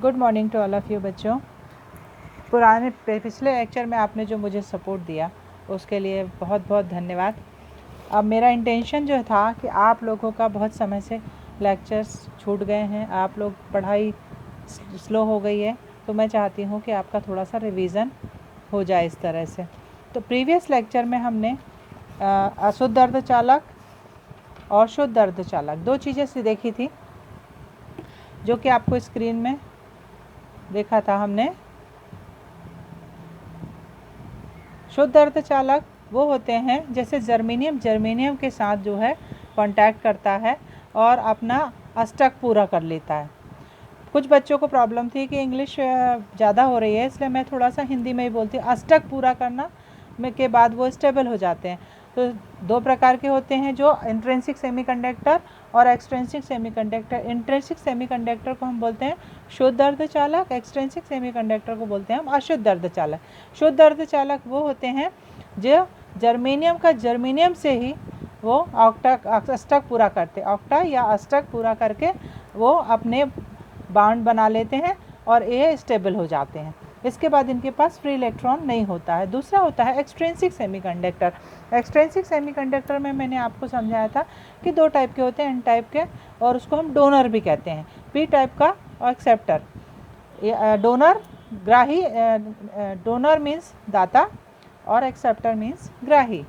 Good morning to all of you बच्चों। पिछले lecture में आपने जो मुझे सपोर्ट दिया उसके लिए बहुत बहुत धन्यवाद। अब मेरा इंटेंशन जो था कि आप लोगों का बहुत समय से लेक्चर्स छूट गए हैं, आप लोग पढ़ाई स्लो हो गई है, तो मैं चाहती हूँ कि आपका थोड़ा सा रिवीज़न हो जाए इस तरह से। तो प्रीवियस लेक्चर में हमने अशुद्ध अर्धचालक और शुद्ध अर्धचालक दो चीज़ें सी देखी थी, जो कि आपको स्क्रीन में देखा था हमने। शुद्ध अर्धचालक वो होते हैं जैसे जर्मेनियम के साथ जो है कांटेक्ट करता है और अपना अष्टक पूरा कर लेता है। कुछ बच्चों को प्रॉब्लम थी कि इंग्लिश ज़्यादा हो रही है, इसलिए मैं थोड़ा सा हिंदी में ही बोलती हूँ। अष्टक पूरा करना में के बाद वो स्टेबल हो जाते हैं। तो दो प्रकार के होते हैं, जो इंट्रिंसिक सेमीकंडक्टर और एक्सट्रिंसिक सेमीकंडक्टर। इंट्रिंसिक सेमीकंडक्टर को हम बोलते हैं शुद्ध अर्धचालक, एक्सट्रिंसिक सेमीकंडक्टर को बोलते हैं हम अशुद्ध अर्धचालक। शुद्ध अर्धचालक वो होते हैं जो जर्मेनियम से ही वो अष्टक पूरा करते, ऑक्टा या अष्टक पूरा करके वो अपने बॉन्ड बना लेते हैं और ये स्टेबल हो जाते हैं। इसके बाद इनके पास फ्री इलेक्ट्रॉन नहीं होता है। दूसरा होता है एक्सट्रिंसिक सेमीकंडक्टर। एक्सट्रिंसिक सेमीकंडक्टर में मैंने आपको समझाया था कि दो टाइप के होते हैं, एन टाइप के, और उसको हम डोनर भी कहते हैं, पी टाइप का और एक्सेप्टर। डोनर ग्राही, डोनर मीन्स दाता और एक्सेप्टर मीन्स ग्राही।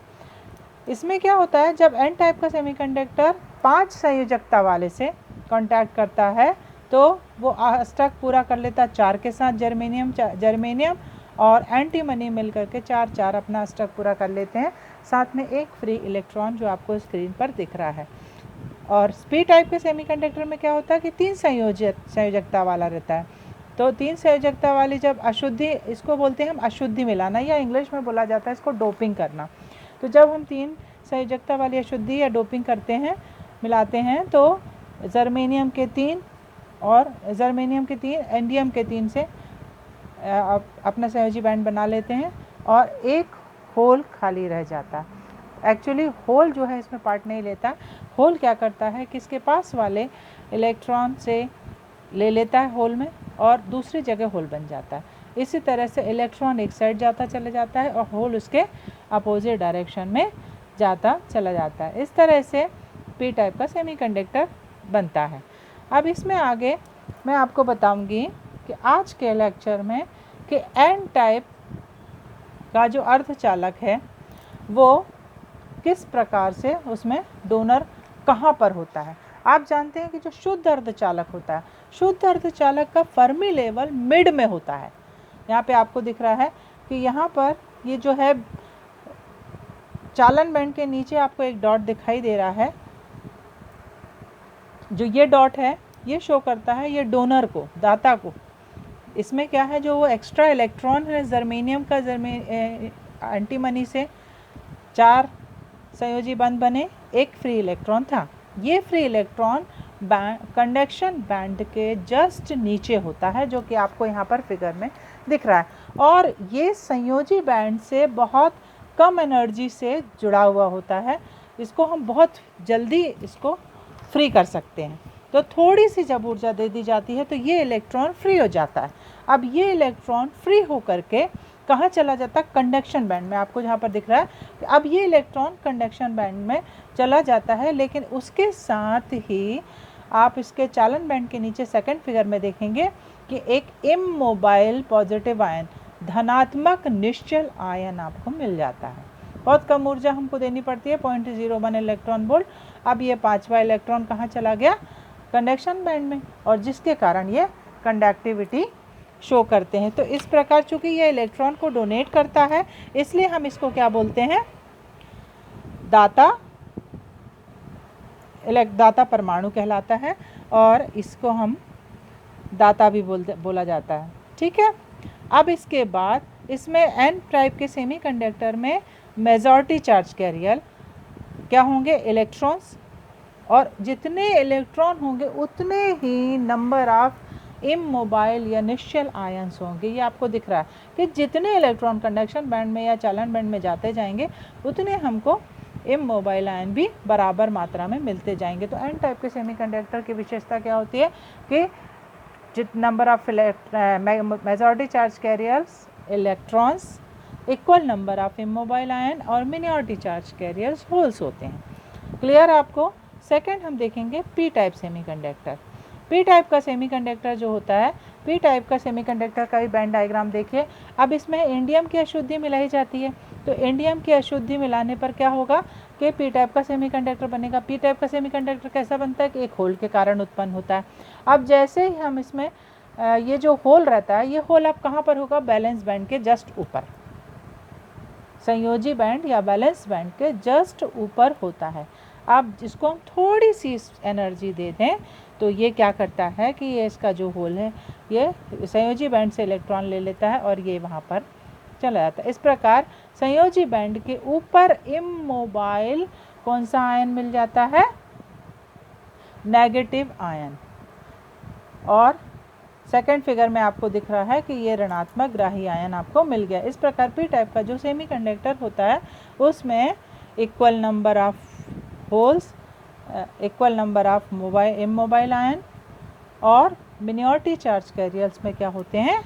इसमें क्या होता है, जब एन टाइप का सेमीकंडक्टर 5 संयोजकता वाले से कांटेक्ट करता है तो वो अष्टक पूरा कर लेता 4 के साथ। जर्मेनियम और एंटीमनी मिल करके 4 अपना अष्टक पूरा कर लेते हैं, साथ में एक फ्री इलेक्ट्रॉन जो आपको स्क्रीन पर दिख रहा है। और पी टाइप के सेमीकंडक्टर में क्या होता है कि 3 संयोजकता वाला रहता है। तो 3 संयोजकता वाली जब अशुद्धि, इसको बोलते हैं हम अशुद्धि मिलाना, या इंग्लिश में बोला जाता है इसको डोपिंग करना। तो जब हम 3 संयोजकता वाली अशुद्धि या डोपिंग करते हैं, मिलाते हैं, तो जर्मेनियम के 3 एंडियम के 3 से अपना संयोजी बैंड बना लेते हैं और एक होल खाली रह जाता है। एक्चुअली होल जो है इसमें पार्ट नहीं लेता। होल क्या करता है कि इसके पास वाले इलेक्ट्रॉन से ले लेता है होल में और दूसरी जगह होल बन जाता है। इसी तरह से इलेक्ट्रॉन एक साइड चले जाता है और होल उसके अपोजिट डायरेक्शन में जाता चला जाता है। इस तरह से पी टाइप का सेमीकंडक्टर बनता है। अब इसमें आगे मैं आपको बताऊंगी कि आज के लेक्चर में कि एन टाइप का जो अर्धचालक है वो किस प्रकार से, उसमें डोनर कहाँ पर होता है। आप जानते हैं कि जो शुद्ध अर्धचालक होता है, शुद्ध अर्धचालक का फर्मी लेवल मिड में होता है। यहाँ पे आपको दिख रहा है कि यहाँ पर ये जो है चालन बैंड के नीचे आपको एक डॉट दिखाई दे रहा है। जो ये डॉट है ये शो करता है ये डोनर को, दाता को। इसमें क्या है, जो वो एक्स्ट्रा इलेक्ट्रॉन है जर्मेनियम का, एंटीमनी से 4 संयोजी बंध बने, एक फ्री इलेक्ट्रॉन था। ये फ्री इलेक्ट्रॉन कंडक्शन बैंड के जस्ट नीचे होता है, जो कि आपको यहाँ पर फिगर में दिख रहा है। और ये संयोजी बैंड से बहुत कम एनर्जी से जुड़ा हुआ होता है। इसको हम बहुत जल्दी इसको फ्री कर सकते हैं। तो थोड़ी सी जब ऊर्जा दे दी जाती है तो ये इलेक्ट्रॉन फ्री हो जाता है। अब ये इलेक्ट्रॉन फ्री हो करके कहाँ चला जाता है, कंडक्शन बैंड में। आपको जहाँ पर दिख रहा है कि अब ये इलेक्ट्रॉन कंडक्शन बैंड में चला जाता है, लेकिन उसके साथ ही आप इसके चालन बैंड के नीचे सेकंड फिगर में देखेंगे कि एक इमोबाइल पॉजिटिव आयन, धनात्मक निश्चल आयन आपको मिल जाता है। बहुत कम ऊर्जा हमको देनी पड़ती है, 0.01 इलेक्ट्रॉन वोल्ट। अब ये 5वां इलेक्ट्रॉन कहाँ चला गया, कंडक्शन बैंड में, और जिसके कारण ये कंडक्टिविटी शो करते हैं। तो इस प्रकार चूंकि ये इलेक्ट्रॉन को डोनेट करता है, इसलिए हम इसको क्या बोलते हैं, दाता परमाणु कहलाता है, और इसको हम दाता भी बोला जाता है। ठीक है। अब इसके बाद इसमें एन टाइप के सेमीकंडक्टर में मेजॉरिटी चार्ज कैरियर क्या होंगे, इलेक्ट्रॉन्स, और जितने इलेक्ट्रॉन होंगे उतने ही नंबर ऑफ इमोबाइल या निश्चल आयंस होंगे। ये आपको दिख रहा है कि जितने इलेक्ट्रॉन कंडक्शन बैंड में या चालन बैंड में जाते जाएंगे उतने हमको इमोबाइल आयन भी बराबर मात्रा में मिलते जाएंगे। तो एन टाइप के सेमीकंडक्टर की विशेषता क्या होती है कि number of majority charge carriers electrons, equal number of immobile ion और मिनिऑरिटी चार्ज कैरियर्स होल्स होते हैं। क्लियर आपको? सेकंड हम देखेंगे P type semiconductor. P type का सेमीकंडक्टर जो होता है, पी टाइप का सेमीकंडक्टर का भी बैंड डायग्राम देखिए। अब इसमें इंडियम की अशुद्धि मिलाई जाती है, तो इंडियम की अशुद्धि मिलाने पर क्या होगा कि पी टाइप का सेमीकंडक्टर बनेगा। पी टाइप का सेमीकंडक्टर कैसा बनता है कि एक होल के कारण उत्पन्न होता है। अब जैसे ही हम इसमें ये जो होल रहता है, ये होल अब कहाँ पर होगा? बैलेंस बैंड के जस्ट ऊपर, संयोजी बैंड या बैलेंस बैंड के जस्ट ऊपर होता है। अब इसको हम थोड़ी सी एनर्जी दे दें तो ये क्या करता है कि ये इसका जो होल है ये संयोजी बैंड से इलेक्ट्रॉन ले लेता है और ये वहाँ पर चला जाता है। इस प्रकार संयोजी बैंड के ऊपर इमोबाइल कौन सा आयन मिल जाता है? Negative ion. और सेकंड फिगर में आपको दिख रहा है कि ये ऋणात्मक ग्राही आयन आपको मिल गया। इस प्रकार पी टाइप का जो सेमीकंडक्टर होता है उसमें equal number of holes, equal number of immobile ion और मिनिऑरिटी चार्ज कैरियर्स में क्या होते हैं?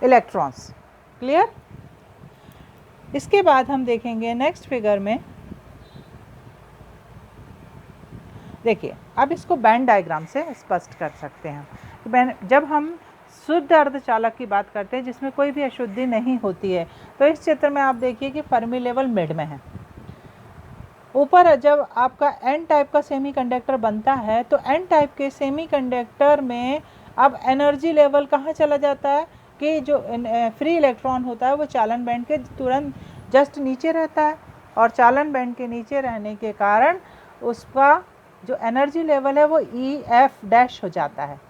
इलेक्ट्रॉन्स। क्लियर? इसके बाद हम देखेंगे नेक्स्ट फिगर में, देखिए अब इसको बैंड डायग्राम से स्पष्ट कर सकते हैं। जब हम शुद्ध अर्धचालक की बात करते हैं जिसमें कोई भी अशुद्धि नहीं होती है, तो इस चित्र में आप देखिए कि फर्मी लेवल मिड में है। ऊपर जब आपका एन टाइप का सेमीकंडक्टर बनता है तो एन टाइप के सेमीकंडक्टर में अब एनर्जी लेवल कहाँ चला जाता है कि जो फ्री इलेक्ट्रॉन होता है वो चालन बैंड के तुरंत जस्ट नीचे रहता है, और चालन बैंड के नीचे रहने के कारण उसका जो एनर्जी लेवल है वो EF- हो जाता है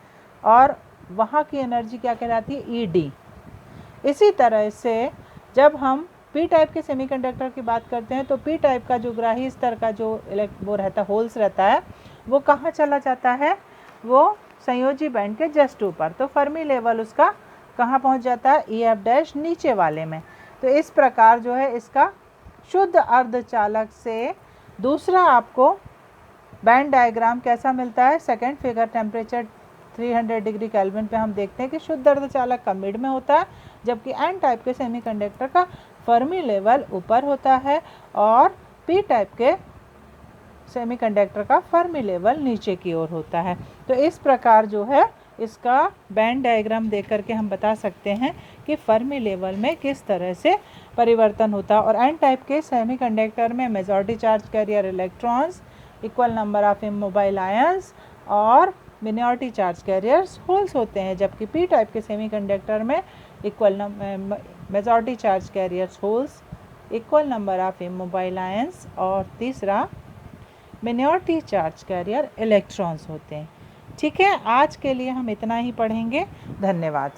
और वहाँ की एनर्जी क्या कहलाती है? ED। इसी तरह से जब हम पी टाइप के सेमीकंडक्टर की बात करते हैं तो पी टाइप का जो ग्राही स्तर का जो वो रहता है, होल्स रहता है, वो कहाँ चला जाता है? वो संयोजी बैंड के जस्ट ऊपर। तो फर्मी लेवल उसका कहाँ पहुँच जाता है? EF- नीचे वाले में। तो इस प्रकार जो है इसका शुद्ध अर्धचालक से दूसरा आपको बैंड डायग्राम कैसा मिलता है? Second figure temperature 300 degree kelvin पे हम देखते हैं कि शुद्ध अर्धचालक का मिड में होता है, जबकि एन टाइप के सेमीकंडक्टर का फर्मी लेवल ऊपर होता है और पी टाइप के सेमीकंडक्टर का फर्मी लेवल नीचे की ओर होता है। तो इस प्रकार जो है इसका बैंड डायग्राम देख करके हम बता सकते हैं कि फर्मी लेवल में किस तरह से परिवर्तन होता है। और एन टाइप के सेमीकंडक्टर में majority charge carrier electrons, equal number of immobile ions और मिनिऑरिटी चार्ज कैरियर्स होल्स होते हैं, जबकि पी टाइप के सेमीकंडक्टर में equal majority charge carriers holes, equal number of immobile ions और तीसरा मिनिऑरिटी चार्ज कैरियर इलेक्ट्रॉन्स होते हैं। ठीक है, आज के लिए हम इतना ही पढ़ेंगे। धन्यवाद।